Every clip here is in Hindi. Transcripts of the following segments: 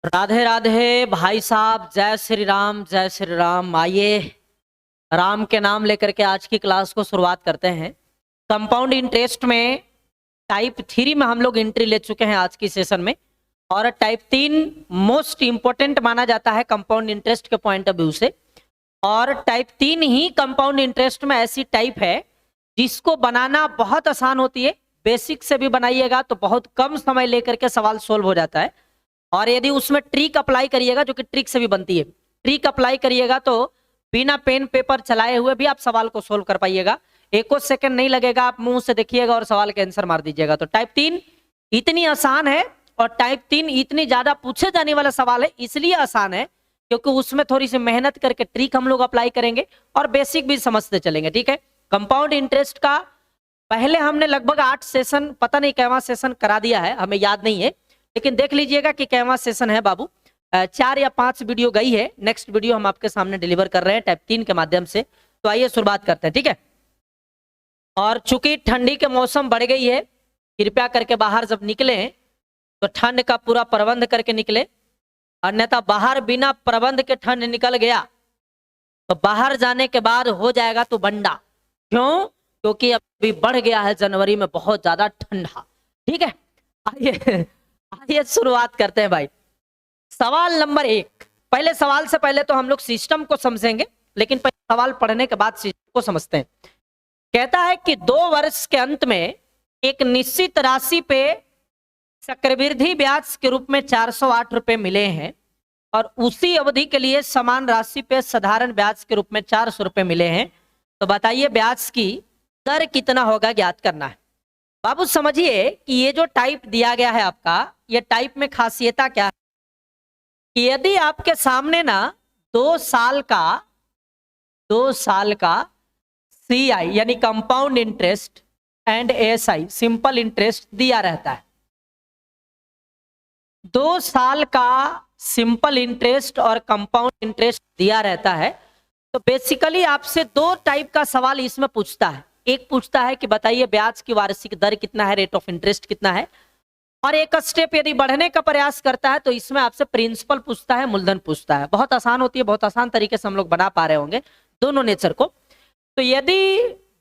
राधे राधे भाई साहब, जय श्री राम जय श्री राम। आइए राम के नाम लेकर के आज की क्लास को शुरुआत करते हैं। कंपाउंड इंटरेस्ट में टाइप 3 में हम लोग एंट्री ले चुके हैं आज की सेशन में, और टाइप 3 मोस्ट इंपोर्टेंट माना जाता है कंपाउंड इंटरेस्ट के पॉइंट ऑफ व्यू से। और टाइप 3 ही कंपाउंड इंटरेस्ट में ऐसी टाइप है जिसको बनाना बहुत आसान होती है। बेसिक से भी बनाइएगा तो बहुत कम समय लेकर के सवाल सोल्व हो जाता है, और यदि उसमें ट्रिक अप्लाई करिएगा, जो कि ट्रिक से भी बनती है, ट्रिक अप्लाई करिएगा तो बिना पेन पेपर चलाए हुए भी आप सवाल को सोल्व कर पाइएगा। एको सेकंड नहीं लगेगा, आप मुंह से देखिएगा और सवाल के आंसर मार दीजिएगा। तो टाइप 3 इतनी आसान है और टाइप 3 इतनी ज्यादा पूछे जाने वाला सवाल है, इसलिए आसान है क्योंकि उसमें थोड़ी सी मेहनत करके ट्रिक हम लोग अप्लाई करेंगे और बेसिक भी समझते चलेंगे। ठीक है, कंपाउंड इंटरेस्ट का पहले हमने लगभग 8 सेशन, पता नहीं कैवा सेशन करा दिया है, हमें याद नहीं है, लेकिन देख लीजिएगा कि कैवा सेशन है बाबू। 4 या 5 वीडियो गई है, नेक्स्ट वीडियो हम आपके सामने डिलीवर कर रहे हैं टाइप 3 के माध्यम से। तो आइए शुरुआत करते हैं। ठीक है, और चूंकि ठंडी के मौसम बढ़ गई है, कृपया करके बाहर जब निकले तो ठंड का पूरा प्रबंध करके निकले, अन्यथा बाहर बिना प्रबंध के ठंड निकल गया तो बाहर जाने के बाद हो जाएगा तो बंडा। क्यों? क्योंकि अभी बढ़ गया है जनवरी में बहुत ज्यादा ठंडा। ठीक है, आइए शुरुआत करते हैं भाई। सवाल नंबर 1। पहले सवाल से पहले तो हम लोग सिस्टम को समझेंगे, लेकिन पहले सवाल पढ़ने के बाद सिस्टम को समझते हैं। कहता है कि 2 वर्ष के अंत में एक निश्चित राशि पे चक्रवृद्धि ब्याज के रूप में 408 रुपए मिले हैं, और उसी अवधि के लिए समान राशि पे साधारण ब्याज के रूप में 400 रुपए मिले हैं। तो बताइए ब्याज की दर कितना होगा, ज्ञात करना है। बाबू समझिए कि ये जो टाइप दिया गया है आपका, ये टाइप में खासियता क्या है कि यदि आपके सामने ना 2 साल का CI यानी compound interest and ASI simple interest दिया रहता है, 2 साल का सिंपल इंटरेस्ट और कंपाउंड इंटरेस्ट दिया रहता है, तो बेसिकली आपसे 2 टाइप का सवाल इसमें पूछता है। एक पूछता है कि बताइए ब्याज की वार्षिक दर कितना है, रेट ऑफ इंटरेस्ट कितना है, और एक स्टेप यदि बढ़ने का प्रयास करता है तो इसमें आपसे प्रिंसिपल पूछता है, मूलधन पूछता है। बहुत आसान होती है, बहुत आसान तरीके से हम लोग बना पा रहे होंगे दोनों नेचर को। तो यदि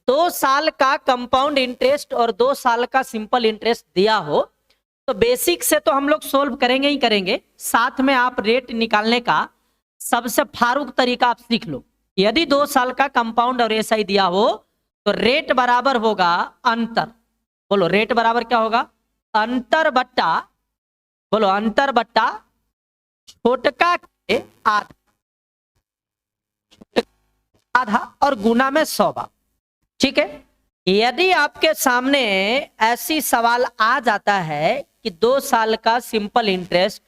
2 साल का कंपाउंड इंटरेस्ट और 2 साल का सिंपल इंटरेस्ट दिया हो तो बेसिक से तो हम लोग सोल्व करेंगे ही करेंगे, साथ में आप रेट निकालने का सबसे फारूक तरीका आप सीख लो। यदि 2 साल का कंपाउंड और एसआई दिया हो तो रेट बराबर होगा अंतर। बोलो रेट बराबर क्या होगा? अंतर बट्टा, बोलो अंतर बट्टा छोटका के आधा, आधा और गुना में 100 बार। ठीक है, यदि आपके सामने ऐसी सवाल आ जाता है कि 2 साल का सिंपल इंटरेस्ट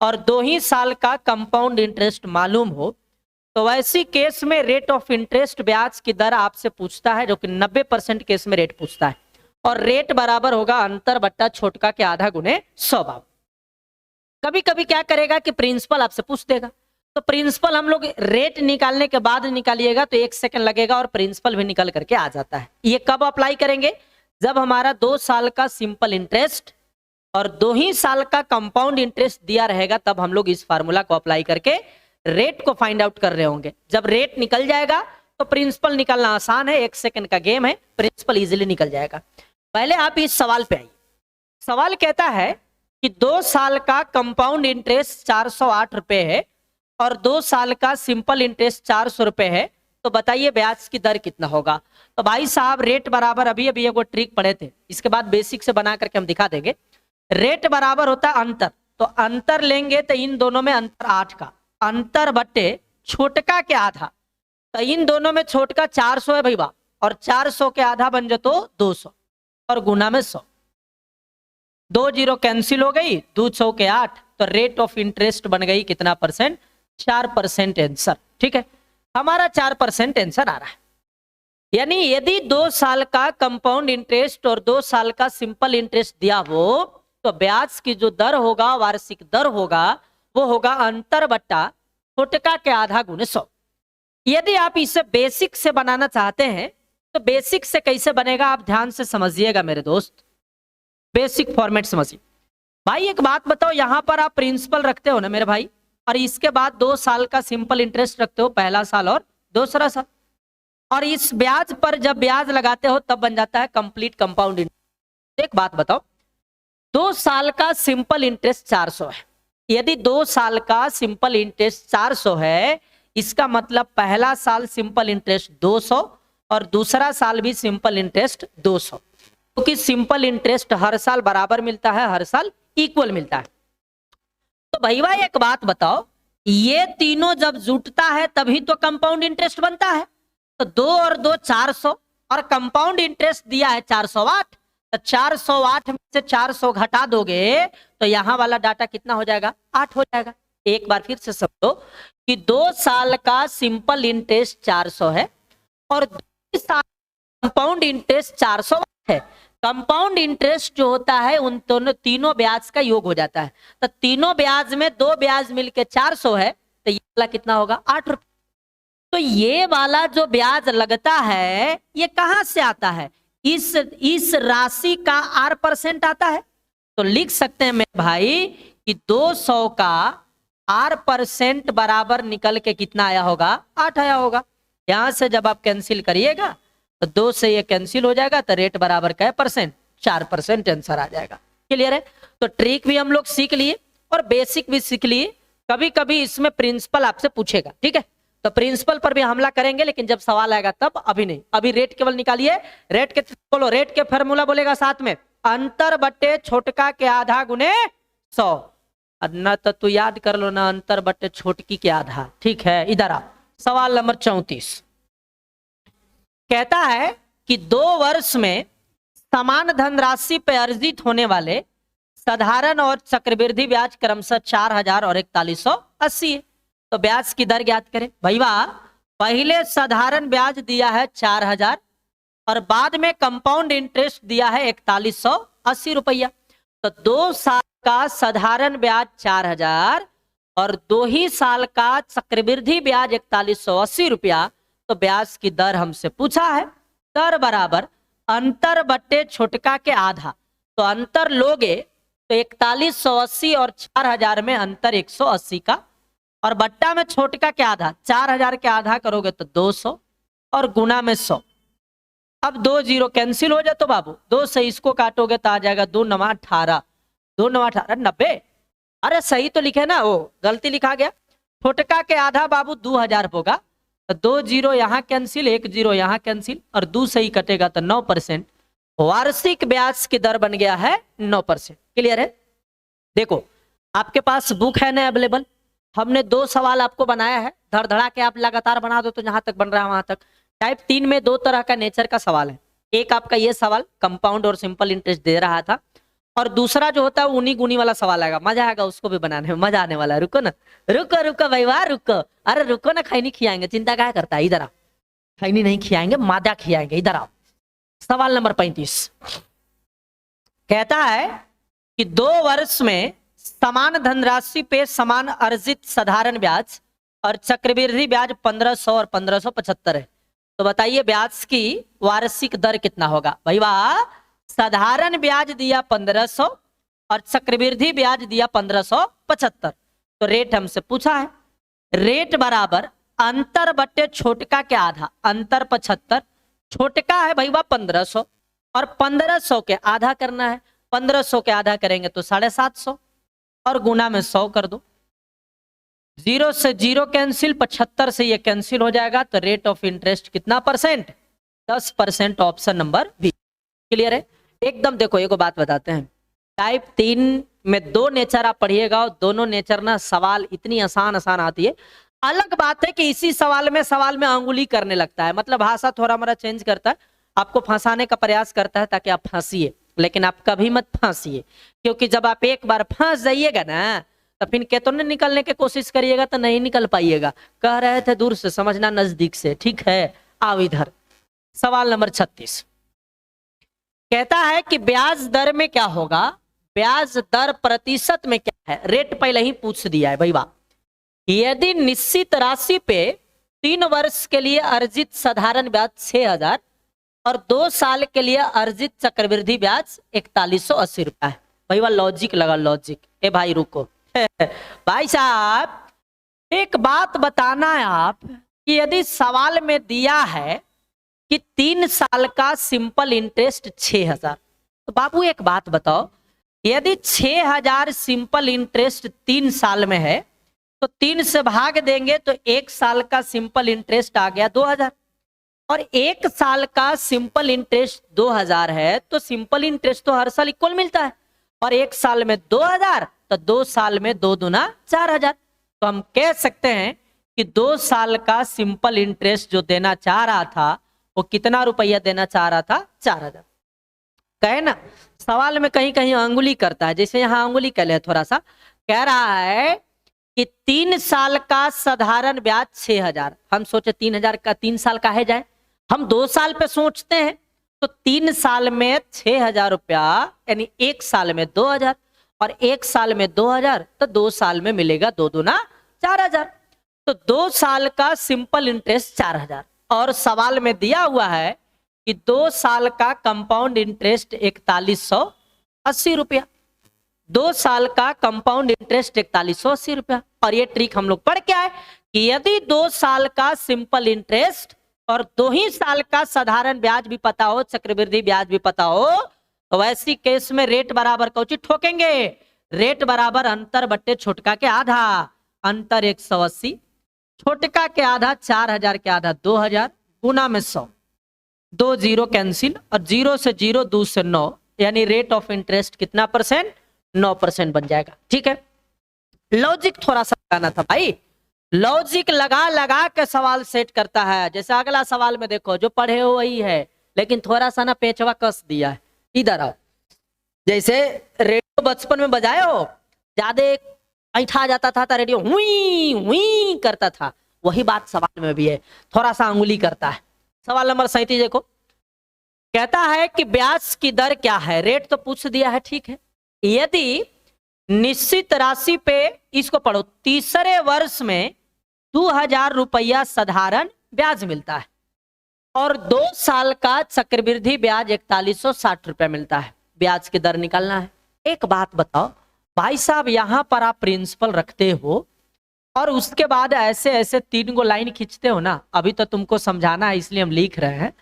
और 2 ही साल का कंपाउंड इंटरेस्ट मालूम हो, तो वैसी केस में रेट ऑफ इंटरेस्ट ब्याज की दर आपसे पूछता है, जो कि 90% केस में रेट पूछता है, और रेट बराबर होगा अंतर बट्टा छोटका के आधा गुने 100 बार। कभी कभी क्या करेगा कि प्रिंसिपल आपसे पूछ देगा, तो प्रिंसिपल हम लोग रेट निकालने के बाद निकालिएगा तो 1 सेकंड लगेगा और प्रिंसिपल भी निकल करके आ जाता है। ये कब अप्लाई करेंगे? जब हमारा 2 साल का सिंपल इंटरेस्ट और 2 ही साल का कंपाउंड इंटरेस्ट दिया रहेगा, तब हम लोग इस फार्मूला को अप्लाई करके रेट को फाइंड आउट कर रहे होंगे। जब रेट निकल जाएगा तो प्रिंसिपल निकलना आसान है, 1 सेकंड का गेम है, प्रिंसिपल इजीली निकल जाएगा। पहले आप इस सवाल पे आइए। सवाल कहता है कि 2 साल का कंपाउंड इंटरेस्ट 408 रुपए है और 2 साल का सिंपल इंटरेस्ट 400 रुपए है, तो बताइए ब्याज की दर कितना होगा। तो भाई साहब रेट बराबर, अभी अभी एक ट्रिक पढ़े थे, इसके बाद बेसिक से बना करके हम दिखा देंगे। रेट बराबर होता है अंतर, तो अंतर लेंगे तो इन दोनों में अंतर 8 का, अंतर बट्टे छोटका के आधा, तो इन दोनों में छोटका 400 है भैया, और 400 के आधा बन जाए तो 200 और गुना में 100। 2 जीरो कैंसिल हो गई, 2 100 के 8, तो रेट ऑफ इंटरेस्ट बन गई कितना परसेंट? 4% आंसर। ठीक है, हमारा 4% आंसर आ रहा है। यानी यदि 2 साल का कंपाउंड इंटरेस्ट और 2 साल का सिंपल इंटरेस्ट दिया हो तो ब्याज की जो दर होगा, वार्षिक दर होगा, वो होगा अंतर बट्टा छोटका के आधा गुने 100। यदि आप इसे बेसिक से बनाना चाहते हैं तो बेसिक से कैसे बनेगा आप ध्यान से समझिएगा मेरे दोस्त। बेसिक फॉर्मेट समझिए। भाई एक बात बताओ, यहां पर आप प्रिंसिपल रखते हो ना मेरे भाई, और इसके बाद 2 साल का सिंपल इंटरेस्ट रखते हो, पहला साल और दूसरा साल, और इस ब्याज पर जब ब्याज लगाते हो तब बन जाता है कंप्लीट कंपाउंड इंटरेस्ट। एक बात बताओ, 2 साल का सिंपल इंटरेस्ट 400 है। यदि 2 साल का सिंपल इंटरेस्ट 400 है, इसका मतलब पहला साल सिंपल इंटरेस्ट 200 और दूसरा साल भी सिंपल इंटरेस्ट 200, क्योंकि सिंपल इंटरेस्ट हर साल बराबर मिलता है, हर साल इक्वल मिलता है। तो भैया एक बात बताओ, ये तीनों जब जुटता है तभी तो कंपाउंड इंटरेस्ट बनता है। तो 2 और 2 400, और कंपाउंड इंटरेस्ट दिया है 408, तो 408 में से 400 घटा दोगे तो यहां वाला डाटा कितना हो जाएगा, 8 हो जाएगा। एक बार फिर से समझो कि 2 साल का सिंपल इंटरेस्ट 400 है और 2 साल कंपाउंड इंटरेस्ट 400 है। कंपाउंड इंटरेस्ट जो होता है उन दोनों तीनों ब्याज का योग हो जाता है, तो तीनों ब्याज में 2 ब्याज मिलके 400 है, तो ये वाला कितना होगा, 8 रुपए। तो ये वाला जो ब्याज लगता है ये कहां से आता है, इस राशि का R% आता है। तो लिख सकते हैं मेरे भाई कि 200 का R% बराबर निकल के कितना आया होगा, 8 आया होगा। यहां से जब आप कैंसिल करिएगा तो 2 से ये कैंसिल हो जाएगा, तो रेट बराबर क्या है, परसेंट, 4% आंसर आ जाएगा। क्लियर है। तो ट्रिक भी हम लोग सीख लिए और बेसिक भी सीख लिए। कभी कभी इसमें प्रिंसिपल आपसे पूछेगा, ठीक है, तो प्रिंसिपल पर भी हमला करेंगे, लेकिन जब सवाल आएगा तब, अभी नहीं। अभी रेट केवल निकालिए। रेट के बोलो, रेट के फॉर्मूला बोलेगा साथ में, अंतर बट्टे छोटका के आधा गुने 100। न तो तू याद कर लो ना, अंतर बट्टे छोटकी के आधा। ठीक है, इधर आ, सवाल नंबर 34 कहता है कि 2 वर्ष में समान धनराशि पर अर्जित होने वाले साधारण और चक्रवृद्धि ब्याज क्रमशः 4000 और 4180 है। तो ब्याज की दर ज्ञात करें। भैया पहले साधारण ब्याज दिया है 4000 और बाद में कंपाउंड इंटरेस्ट दिया है 4180 रुपया। तो 2 साल का साधारण ब्याज 4000 और 2 ही साल का चक्रवृद्धि ब्याज 4180 रुपया। तो ब्याज की दर हमसे पूछा है, दर बराबर अंतर बट्टे छोटका के आधा। तो अंतर लोगे तो 4180 और 4000 में अंतर 180 का, और बट्टा में छोटका के आधा, 4000 के आधा करोगे तो 200 और गुना में 100। अब 2 0 कैंसिल हो जाए तो बाबू 2 से इसको काटोगे तो आ जाएगा 2 9 18, 2 9 18 90। अरे सही तो लिखे ना, वो गलती लिखा गया। छोटका के आधा बाबू 2000 होगा, तो 2 0 यहाँ कैंसिल, 1 0 यहाँ कैंसिल, और 2 से ही कटेगा तो 9%। वार्षिक ब्याज की दर बन गया है 9%। क्लियर है। देखो आपके पास बुक है ना अवेलेबल, हमने 2 सवाल आपको बनाया है, धड़धड़ा के आप लगातार बना दो तो जहां तक बन रहा है वहां तक। टाइप 3 में 2 तरह का नेचर का सवाल है। एक आपका ये सवाल कंपाउंड और सिंपल इंटरेस्ट दे रहा था, और दूसरा जो होता है उन्हीं गुनी वाला सवाल आएगा, मजा आएगा उसको भी बनाने में, मजा आने वाला है। रुको ना, रुको रुको भाई, वाह रुको, अरे रुको ना, खैनी खियाएंगे, चिंता क्या करता है, इधर आओ। खैनी नहीं खियाएंगे, मादा खियाएंगे, इधर आओ। सवाल नंबर 35 कहता है कि 2 वर्ष में समान धनराशि पे समान अर्जित साधारण ब्याज और चक्रवृद्धि ब्याज 1500 और 1575 है। तो बताइए ब्याज की वार्षिक दर कितना होगा। भाई वाह, साधारण ब्याज दिया 1500 और चक्रवृद्धि ब्याज दिया 1575। तो रेट हमसे पूछा है, रेट बराबर अंतर बट्टे छोटका के आधा, अंतर 75, छोटका है भाई वाह 1500 और 1500 के आधा करना है। 1500 के आधा करेंगे तो 750 और गुना में 100 कर दो। 0 से 0 कैंसिल, 75 से ये कैंसिल हो जाएगा। तो रेट ऑफ इंटरेस्ट कितना percent, 10%, option number B. Clear है एकदम। देखो एक बात बताते हैं, टाइप 3 में 2 नेचर आप पढ़िएगा, और दोनों नेचर ना सवाल इतनी आसान आती है। अलग बात है कि इसी सवाल में अंगुली करने लगता है, मतलब भाषा थोड़ा मोड़ा चेंज करता है, आपको फंसाने का प्रयास करता है ताकि आप फंसिए, लेकिन आप कभी मत फांसिए, क्योंकि जब आप एक बार फंस जाइएगा ना तो फिर केतन निकलने की कोशिश करिएगा तो नहीं निकल पाइएगा। कह रहे थे दूर से समझना नजदीक से, ठीक है। आओ इधर, सवाल नंबर 36 कहता है कि ब्याज दर में क्या होगा, ब्याज दर प्रतिशत में क्या है। रेट पहले ही पूछ दिया है भाई वाह। यदि निश्चित राशि पे 3 वर्ष के लिए अर्जित साधारण ब्याज 6000 और 2 साल के लिए अर्जित चक्रवृद्धि ब्याज 4180 रुपया है, भाई वह लॉजिक लगा, लॉजिक। ए भाई रुको भाई साहब एक बात बताना है आप कि यदि सवाल में दिया है कि 3 साल का सिंपल इंटरेस्ट 6,000, तो बाबू एक बात बताओ, यदि 6,000 सिंपल इंटरेस्ट 3 साल में है तो 3 से भाग देंगे तो 1 साल का सिंपल इंटरेस्ट आ गया 2,000, और 1 साल का सिंपल इंटरेस्ट 2,000 है तो सिंपल इंटरेस्ट तो हर साल इक्वल मिलता है, और 1 साल में 2,000 तो 2 साल में 2 दूना 4,000। तो हम कह सकते हैं कि 2 साल का सिंपल इंटरेस्ट जो देना चाह रहा था वो कितना रुपया देना चाह रहा था? 4,000। कहे ना सवाल में कहीं कहीं अंगुली करता है, जैसे यहाँ अंगुली कर ले, थोड़ा सा कह रहा है कि 3 साल का साधारण ब्याज 6,000। हम सोचे 3,000 का 3 साल का है जाए, हम 2 साल पे सोचते हैं तो 3 साल में 6,000 रुपया यानी 1 साल में 2,000, और 1 साल में 2,000 तो 2 साल में मिलेगा 2 दूना 4,000। तो 2 साल का सिंपल इंटरेस्ट 4,000, और सवाल में दिया हुआ है कि 2 साल का कंपाउंड इंटरेस्ट 4180 रुपया। 2 साल का कंपाउंड इंटरेस्ट 4180 रुपया। और ये ट्रिक हम लोग पढ़ के आए कि यदि 2 साल का सिंपल इंटरेस्ट और 2 ही साल का साधारण ब्याज भी पता हो, चक्रवृद्धि ब्याज भी पता हो, तो वैसी केस में रेट बराबर कौची ठोकेंगे? रेट बराबर अंतर बट्टे छोटका के आधा। अंतर 180, छोटका के आधा 4,000 के आधा 2,000 गुना में 100, 2 जीरो कैंसिल, और 0 से 0 2 से 9, यानी रेट ऑफ इंटरेस्ट कितना परसेंट? 9% बन जाएगा। ठीक है, लॉजिक थोड़ा सा लगाना था भाई, लॉजिक लगा लगा के सवाल सेट करता है। जैसे अगला सवाल में देखो, जो पढ़े हो वही है, लेकिन थोड़ा सा ना पेचवा कस दिया है। इधर आओ, जैसे रेडियो बचपन में बजाए हो, ज्यादा ऐठा जाता था तो रेडियो हुई हुई करता था, वही बात सवाल में भी है, थोड़ा सा अंगुली करता है। सवाल नंबर 37 देखो, कहता है कि ब्याज की दर क्या है? रेट तो पूछ दिया है, ठीक है। यदि निश्चित राशि पे, इसको पढ़ो, तीसरे वर्ष में 2,000 रुपया साधारण ब्याज मिलता है और 2 साल का चक्रवृद्धि ब्याज 4160 रुपया मिलता है, ब्याज की दर निकालना है। एक बात बताओ भाई साहब, यहां पर आप प्रिंसिपल रखते हो और उसके बाद ऐसे ऐसे 3 गो लाइन खींचते हो ना, अभी तो तुमको समझाना है इसलिए हम लिख रहे हैं।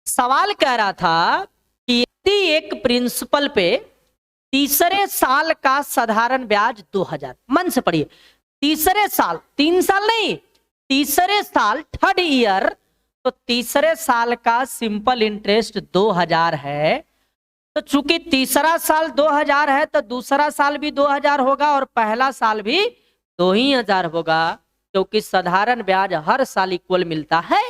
सवाल कह रहा था कि यदि एक प्रिंसिपल पे तीसरे साल का साधारण ब्याज 2,000, मन से पढ़िए, तीसरे साल, 3 साल नहीं, तीसरे साल, थर्ड ईयर, तो तीसरे साल का सिंपल इंटरेस्ट 2,000 है, तो चूंकि तीसरा साल 2,000 है तो दूसरा साल भी 2,000 होगा और पहला साल भी 2,000 होगा, क्योंकि साधारण ब्याज हर साल इक्वल मिलता है।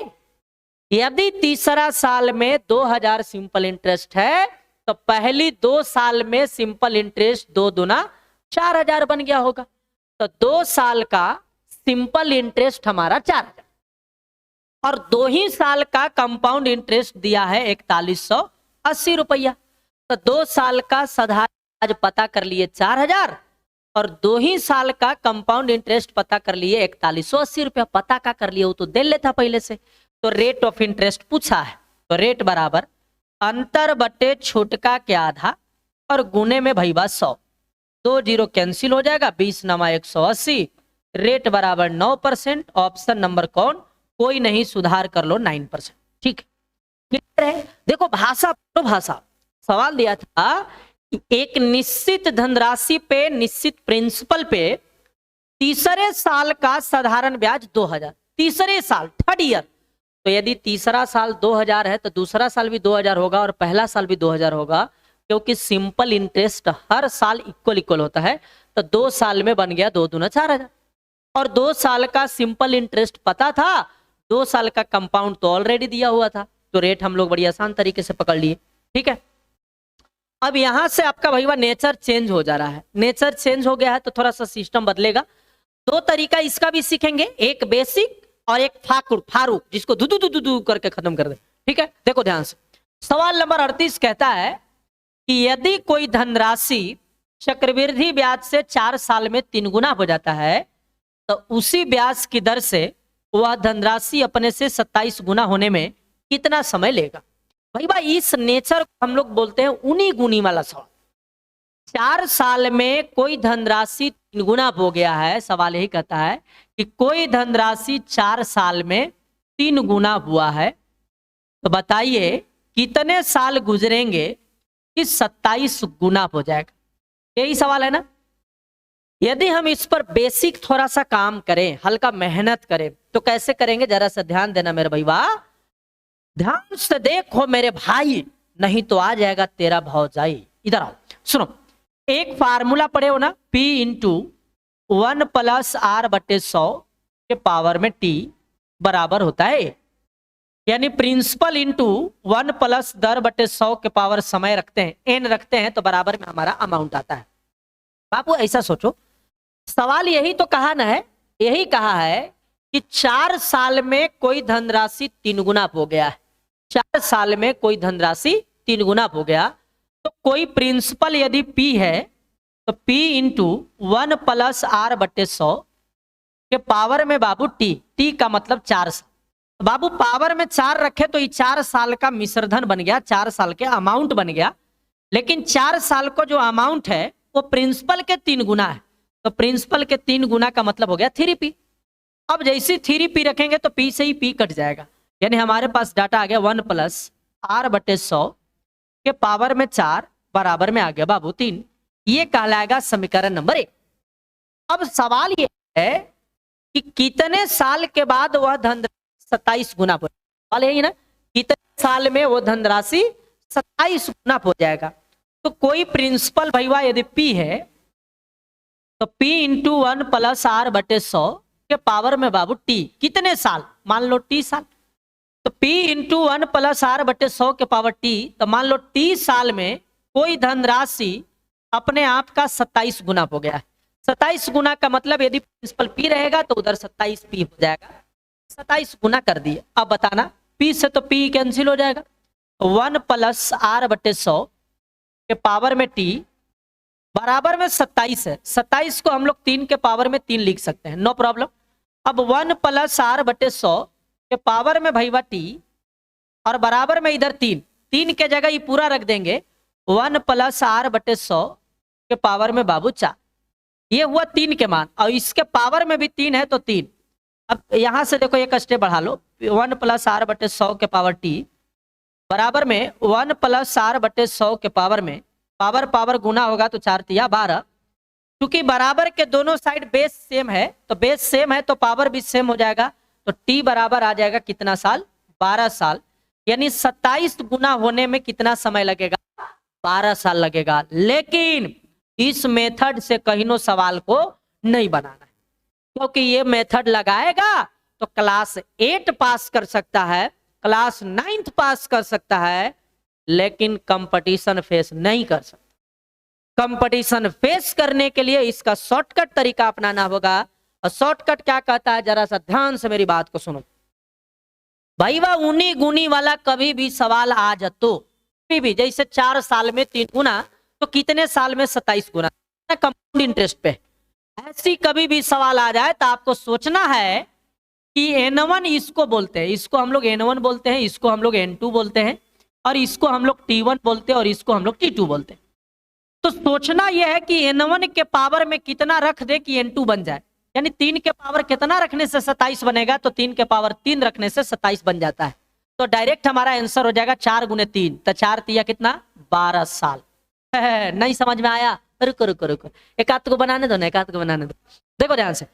यदि तीसरा साल में 2,000 सिंपल इंटरेस्ट है तो पहली 2 साल में सिंपल इंटरेस्ट 2 दूना 4,000 बन गया होगा। तो 2 साल का सिंपल इंटरेस्ट हमारा 4,000 और 2 ही साल का कंपाउंड इंटरेस्ट दिया है 4180 रुपया। तो 2 साल का साधारण ब्याज पता कर लिए 4,000 और 2 ही साल का कंपाउंड इंटरेस्ट पता कर लिए 4180 रुपया। पता का कर लिए वो तो दे लेता पहले से। तो रेट ऑफ इंटरेस्ट पूछा है, तो रेट बराबर अंतर बटे छोटका के आधा और गुने में भईबा 100, 2 जीरो कैंसिल हो जाएगा, 20 नमा 180, रेट बराबर 9%। ऑप्शन नंबर कौन? कोई नहीं, सुधार कर लो 9%। ठीक है, देखो भाषा, तो भाषा सवाल दिया था कि एक निश्चित धनराशि पे, निश्चित प्रिंसिपल पे तीसरे साल का साधारण ब्याज 2,000, तीसरे साल, थर्ड ईयर, तो यदि तीसरा साल 2,000 है तो दूसरा साल भी 2,000 होगा और पहला साल भी 2,000 होगा, क्योंकि सिंपल इंटरेस्ट हर साल इक्वल होता है। तो 2 साल में बन गया 2 दूना 4,000 और 2 साल का सिंपल इंटरेस्ट पता था, 2 साल का कंपाउंड तो ऑलरेडी दिया हुआ था, तो रेट हम लोग बड़ी आसान तरीके से पकड़ लिए। ठीक है, अब यहां से आपका भईवा नेचर चेंज हो जा रहा है। नेचर चेंज हो गया है तो थोड़ा सा सिस्टम बदलेगा। 2 तरीका इसका भी सीखेंगे, एक बेसिक और एक फारूक, जिसको दू करके खत्म कर दे। ठीक है, देखो ध्यान से, सवाल नंबर 38 कहता है कि यदि कोई धनराशि चक्रवृद्धि ब्याज से 4 साल में 3 गुना हो जाता है तो उसी ब्याज की दर से वह धनराशि अपने से 27 गुना होने में कितना समय लेगा? भाई इस नेचर को हम लोग बोलते हैं उनी गुनी वाला सवाल। 4 साल में कोई धनराशि 3 गुना हो गया है। सवाल यही कहता है कि कोई धनराशि 4 साल में 3 गुना हुआ है, तो बताइए कितने साल गुजरेंगे कि 27 गुना हो जाएगा। यही सवाल है ना। यदि हम इस पर बेसिक थोड़ा सा काम करें, हल्का मेहनत करें, तो कैसे करेंगे जरा सा ध्यान देना मेरे भैया, ध्यान से देखो मेरे भाई, नहीं तो आ जाएगा तेरा भौजाई। इधर आओ सुनो, एक फार्मूला पढ़े हो ना, P इंटू 1 प्लस R बटे 100 के पावर में T बराबर होता है, यानी प्रिंसिपल इंटू 1 प्लस 10 बटे 100 के पावर समय रखते हैं, n रखते हैं, तो बराबर में हमारा अमाउंट आता है। बाबू ऐसा सोचो, सवाल यही तो कहा ना है, यही कहा है कि 4 साल में कोई धनराशि 3 गुना हो गया है। 4 साल में कोई धनराशि 3 गुना हो गया, तो कोई प्रिंसिपल यदि P है तो P इंटू 1 प्लस R बटे 100 के पावर में बाबू T का मतलब 4 साल। बाबू पावर में 4 रखे तो ये 4 साल का मिश्रधन बन गया, 4 साल के अमाउंट बन गया। लेकिन 4 साल को जो अमाउंट है वो प्रिंसिपल के 3 गुना है, तो प्रिंसिपल के 3 गुना का मतलब हो गया 3P। अब जैसे 3P रखेंगे तो P से ही P कट जाएगा, यानी हमारे पास डाटा आ गया 1 प्लस R बटे 100 के पावर में 4 बराबर में आ गया बाबू 3। ये कहलाएगा समीकरण नंबर 1। अब सवाल ये है कि कितने साल के बाद वह धनराशि 27 गुना हो, सवाल यही ना, कितने साल में वो धनराशि 27 गुना हो जाएगा। तो कोई प्रिंसिपल भैया यदि P है तो P इंटू 1 प्लस R बटे 100 के पावर में बाबू T, कितने साल, मान लो T साल, तो P इंटू 1 प्लस R बटे 100 के पावर T, तो मान लो T साल में कोई धनराशि अपने आप का 27 गुना हो गया है। 27 गुना का मतलब यदि प्रिंसिपल P रहेगा तो उधर 27P हो जाएगा, 27 गुना कर दिए। अब बताना P से तो P कैंसिल हो जाएगा, 1 प्लस R बटे 100 के पावर में T बराबर में 27 है। 27 को हम लोग 3 के पावर में 3 लिख सकते हैं, नो प्रॉब्लम। अब 1 प्लस R बटे 100 के पावर में भैया T और बराबर में इधर 3 के जगह ये पूरा रख देंगे, 1 प्लस R बटे 100 के पावर में बाबू 4। ये हुआ 3 के मान, और इसके पावर में भी 3 है तो 3। अब यहां से देखो एक स्टेप बढ़ा लो, 1 प्लस R बटे 100 के पावर T बराबर में 1 प्लस R बटे 100 के पावर में पावर गुना होगा तो 4 तिया 12। क्योंकि बराबर के दोनों साइड बेस सेम है, तो बेस सेम है तो पावर भी सेम हो जाएगा, तो T बराबर आ जाएगा कितना साल, 12 साल। यानी 27 गुना होने में कितना समय लगेगा, 12 साल लगेगा। लेकिन इस मेथड से कहीं नो सवाल को नहीं बनाना है, क्योंकि ये मेथड लगाएगा तो क्लास 8 पास कर सकता है, क्लास 9th पास कर सकता है, लेकिन कंपटीशन फेस नहीं कर सकता। कंपटीशन फेस करने के लिए इसका शॉर्टकट तरीका अपनाना होगा। और शॉर्टकट क्या कहता है, जरा सा ध्यान से मेरी बात को सुनो भाई। वह ऊनी गुनी वाला कभी भी सवाल आ जातो, कभी भी, जैसे 4 साल में 3 गुना तो कितने साल में 27 गुना, कंपाउंड इंटरेस्ट पे, ऐसी कभी भी सवाल आ जाए तो आपको सोचना है कि N1 इसको बोलते हैं, इसको हम लोग N1 बोलते हैं, इसको हम लोग N2 बोलते हैं, और इसको हम लोग T1 बोलते हैं, और इसको हम लोग T2 बोलते हैं। तो सोचना यह है कि N1 के पावर में कितना रख दे कि N2 बन जाए, यानी 3 के पावर कितना रखने से 27 बनेगा, तो 3 के पावर 3 रखने से 27 बन जाता है। तो डायरेक्ट हमारा आंसर हो जाएगा 4 गुने 3, तो 4 तिया कितना, 12 साल। नहीं समझ में आया, रुको रुको रुको, एक आध को बनाने दो ना, एक आध को बनाने दो। देखो ध्यान से,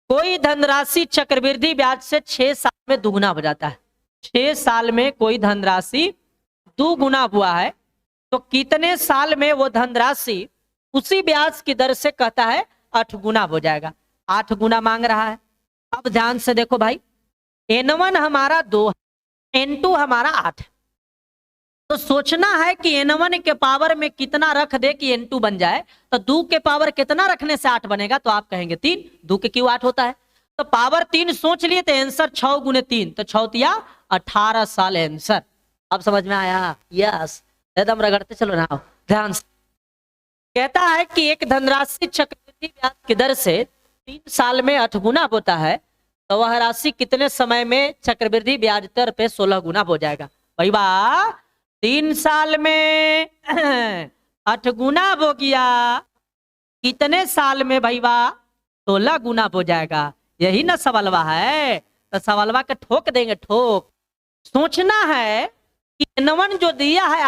कोई धनराशि चक्रवृद्धि ब्याज से 6 साल में दुगुना हो जाता है। 6 साल में कोई धनराशि 2 गुना हुआ है, तो कितने साल में वो धनराशि उसी ब्याज की दर से कहता है 8 गुना हो जाएगा। 8 गुना मांग रहा है। अब ध्यान से देखो भाई, N1 हमारा 2 है, N2 हमारा 8 है, तो सोचना है कि N1 के पावर में कितना रख दे कि N2 बन जाए। तो 2 के पावर कितना रखने से 8 बनेगा, तो आप कहेंगे 3, 2 के क्यों 8 होता है, तो पावर 3 सोच लिए तो आंसर 6 गुने 3, तो 6 तिया 18 साल आंसर। अब समझ में आया, यस, एकदम रगड़ते चलो ना। ध्यान से कहता है कि एक धनराशि चक्रवृद्धि ब्याज की दर से 3 साल में 8 गुना होता है, तो वह राशि कितने समय में चक्रवृद्धि ब्याज दर पे 16 गुना हो जाएगा। भाई बा 3 साल में 8 गुना हो गया, कितने साल में भैया? 16 गुना हो जाएगा। यही ना सवालवा है, तो सवालवा के ठोक देंगे ठोक। सोचना है कि n1 जो दिया है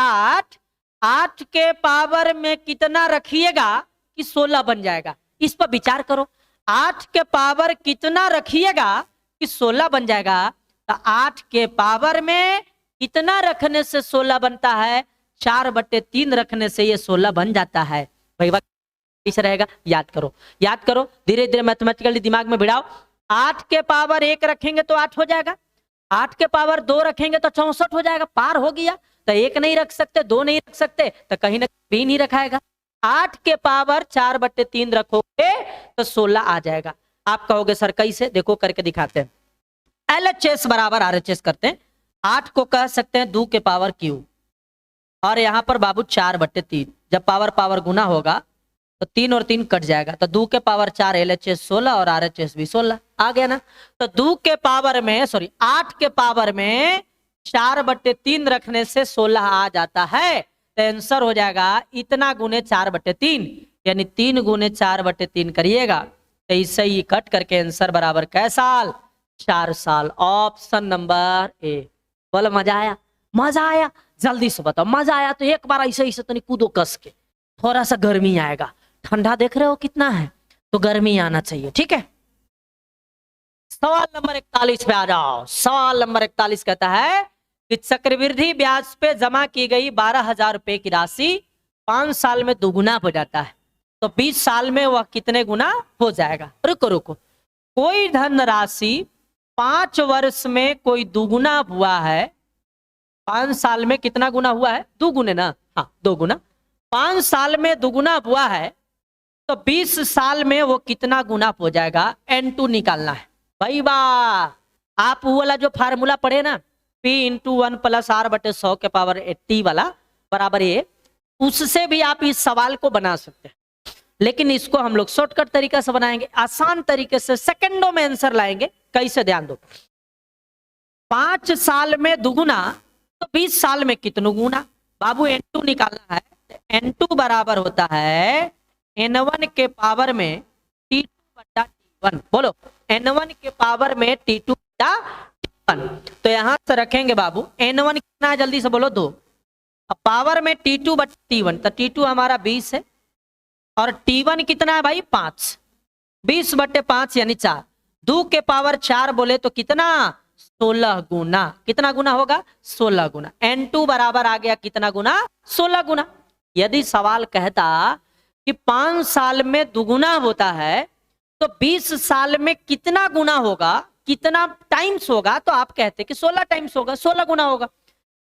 8 के पावर में कितना रखिएगा कि 16 बन जाएगा, इस पर विचार करो। 8 के पावर कितना रखिएगा कि 16 बन जाएगा? तो 8 के पावर में कितना रखने से 16 बनता है? 4/3 रखने से ये 16 बन जाता है। भैया कैसे रहेगा? याद करो, याद करो, धीरे धीरे मैथमेटिकली दिमाग में भिड़ाओ। 8 के पावर 1 रखेंगे तो 8 हो जाएगा, 8 के पावर 2 रखेंगे तो 64 हो जाएगा। पार हो गया। तो 1 नहीं रख सकते, 2 नहीं रख सकते, तो कहीं ना कहीं नहीं रखाएगा। 8 के पावर 4/3 रखोगे तो 16 आ जाएगा। आप कहोगे सर कैसे? देखो करके दिखाते हैं। LHS बराबर RHS करते हैं। 8 को कह सकते हैं 2 के पावर क्यू, और यहां पर बाबू 4/3। जब पावर पावर गुना होगा तो 3 और 3 कट जाएगा, तो 2 के पावर 4 LHS 16 और RHS भी 16 आ गया ना। तो 2 के पावर में 8 के पावर में 4/3 रखने से 16 आ जाता है। तो आंसर हो जाएगा इतना गुने 4/3, यानी 3 गुने 4/3 करिएगा तो इससे ही कट करके आंसर बराबर कै साल? 4 साल। Option number A. बोलो मजा आया? मजा आया? जल्दी से बताओ मजा आया तो एक बार ऐसे ऐसे तो नहीं कूदो कस के, थोड़ा सा गर्मी आएगा। ठंडा देख रहे हो कितना है, तो गर्मी आना चाहिए, ठीक है। सवाल नंबर 41 पे आ जाओ। सवाल नंबर 41 कहता है कि चक्रवृद्धि ब्याज पे जमा की गई 12,000 रुपए की राशि 5 साल में दोगुना हो जाता है, तो 20 साल में वह कितने गुना हो जाएगा? रुको रुको, कोई धन राशि 5 वर्ष में कोई दुगुना हुआ है, 5 साल में कितना गुना हुआ है? 2 गुने ना, हाँ 2 गुना। 5 साल में दुगुना हुआ है तो 20 साल में वो कितना गुना हो जाएगा? N2 निकालना है भाई। वाह, आप वो वाला जो फार्मूला पढ़े ना, P × 1 + R/100 के पावर 80 वाला बराबर ये, उससे भी आप इस सवाल को बना सकते हैं। लेकिन इसको हम लोग शॉर्टकट तरीका से बनाएंगे, आसान तरीके से, सेकंडों में आंसर लाएंगे। कैसे? ध्यान दो। 5 साल में दुगुना तो 20 साल में कितनों गुना? बाबू N2 निकालना है। N2 बराबर होता है N1 के पावर में T2/T1। बोलो, N1 के पावर में T2/T1। तो यहां से रखेंगे बाबू N1 कितना है? जल्दी से बोलो 2। अब पावर में T2/T1, तो T2 हमारा 20 है और T1 कितना है भाई? 5। 20/5 यानी 4। 2 के पावर 4 बोले तो कितना? 16 गुना। कितना गुना होगा? 16 गुना। N2 बराबर आ गया कितना गुना? 16 गुना। यदि सवाल कहता कि 5 साल में दुगुना होता है तो 20 साल में कितना गुना होगा, कितना टाइम्स होगा, तो आप कहते कि 16 टाइम्स होगा, 16 गुना होगा।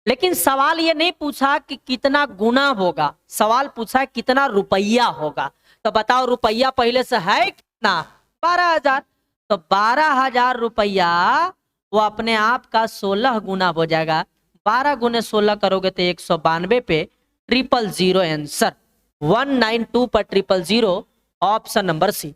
लेकिन सवाल ये नहीं पूछा कि कितना गुना होगा, सवाल पूछा कितना रुपया होगा। तो बताओ रुपया पहले से है कितना? 12,000। तो 12,000 रुपया वो अपने आप का 16 गुना हो जाएगा। 12 गुने 16 करोगे तो 192 पे 000 आंसर 192 पर 000 ऑप्शन नंबर सी।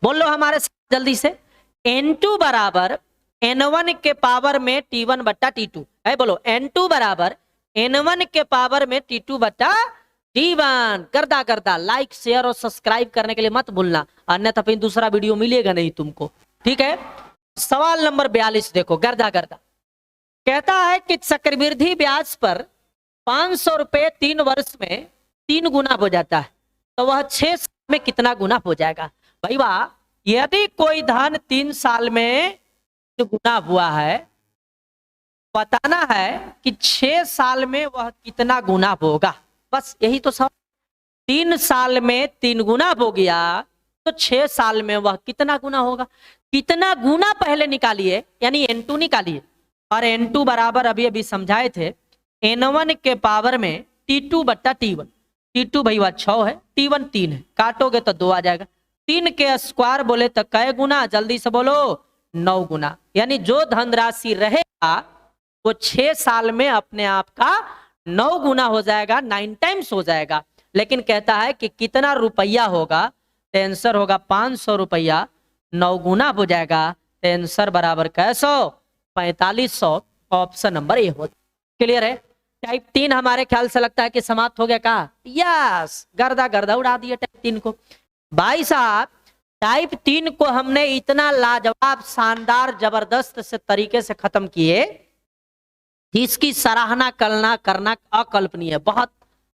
बोलो हमारे साथ जल्दी से। N2 बराबर N1 के पावर में T1/T2 है। बोलो N2 बराबर N1 के पावर में T2/T1। करदा करदा लाइक शेयर और सब्सक्राइब करने के लिए मत भूलना, अन्यथा फिर दूसरा वीडियो मिलेगा नहीं तुमको, ठीक है। सवाल नंबर 42 देखो, गर्दा गर्दा कहता है कि चक्रवृद्धि ब्याज पर 500 रुपए 3 वर्ष में 3 गुना हो जाता है, तो वह 6 साल में कितना गुना हो जाएगा? भाई वाह, यदि कोई धन 3 साल में गुना हुआ है, बताना है कि 6 साल में वह कितना गुना होगा। बस यही तो सब। 3 साल में 3 गुना हो गया तो 6 साल में वह कितना गुना होगा? कितना गुना पहले निकालिए, यानी N2 निकालिए। और N2 बराबर अभी अभी समझाए थे N1 के पावर में T2/T1। T2 भैया 6 है, T1 3 है, काटोगे तो 2 आ जाएगा। 3 के स्क्वायर बोले तो कै गुना? जल्दी से बोलो, 9 गुना। यानी जो धनराशि रहेगा वो 6 साल में अपने आप का 9 गुना हो जाएगा, 9 टाइम्स हो जाएगा। लेकिन कहता है कि कितना रुपया होगा, तो आंसर होगा 500 रुपया 9 गुना हो जाएगा। तो आंसर बराबर कैसो? 4500 ऑप्शन नंबर ए होता। क्लियर है? टाइप 3 हमारे ख्याल से लगता है कि समाप्त हो गया। कहा यस, गर्दा गर्दा उड़ा दिया टाइप 3 को। भाई साहब टाइप 3 को हमने इतना लाजवाब, शानदार, जबरदस्त से तरीके से खत्म किए, इसकी सराहना करना अकल्पनीय। बहुत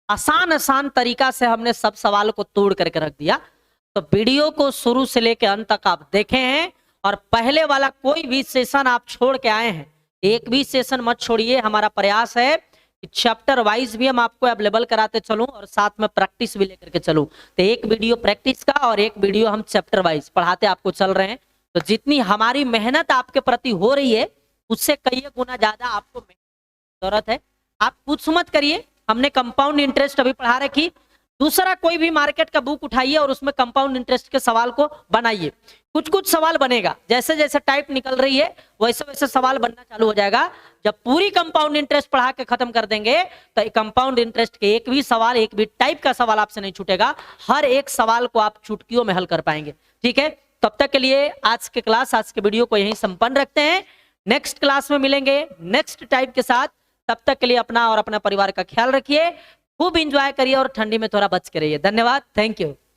आसान तरीका से हमने सब सवाल को तोड़ करके रख दिया। तो वीडियो को शुरू से लेकर अंत तक आप देखे हैं, और पहले वाला कोई भी सेशन आप छोड़ के आए हैं, एक भी सेशन मत छोड़िए। हमारा प्रयास है कि चैप्टर वाइज भी हम आपको अवेलेबल कराते चलूं और साथ में प्रैक्टिस भी लेकर के चलूं। तो एक वीडियो प्रैक्टिस का और एक वीडियो हम चैप्टर वाइज पढ़ाते आपको चल रहे हैं। तो जितनी हमारी मेहनत आपके प्रति हो रही है, उससे कई गुना ज्यादा आपको जरूरत है। आप कुछ मत करिए, हमने कंपाउंड इंटरेस्ट अभी पढ़ा रखी। दूसरा कोई भी मार्केट का बुक उठाइए और उसमें कंपाउंड इंटरेस्ट के सवाल को बनाइए। कुछ कुछ सवाल बनेगा, जैसे जैसे टाइप निकल रही है वैसे वैसे सवाल बनना चालू हो जाएगा। जब पूरी कंपाउंड इंटरेस्ट पढ़ा के खत्म कर देंगे तो कंपाउंड इंटरेस्ट के एक भी सवाल, एक भी टाइप का सवाल आपसे नहीं छूटेगा। हर एक सवाल को आप चुटकियों में हल कर पाएंगे। ठीक है, तब तक के लिए आज के क्लास, आज के वीडियो को यहीं संपन्न रखते हैं। नेक्स्ट क्लास में मिलेंगे नेक्स्ट टाइप के साथ। तब तक के लिए अपना और अपना परिवार का ख्याल रखिए, खूब इंजॉय करिए और ठंडी में थोड़ा बच के रहिए। धन्यवाद, थैंक यू।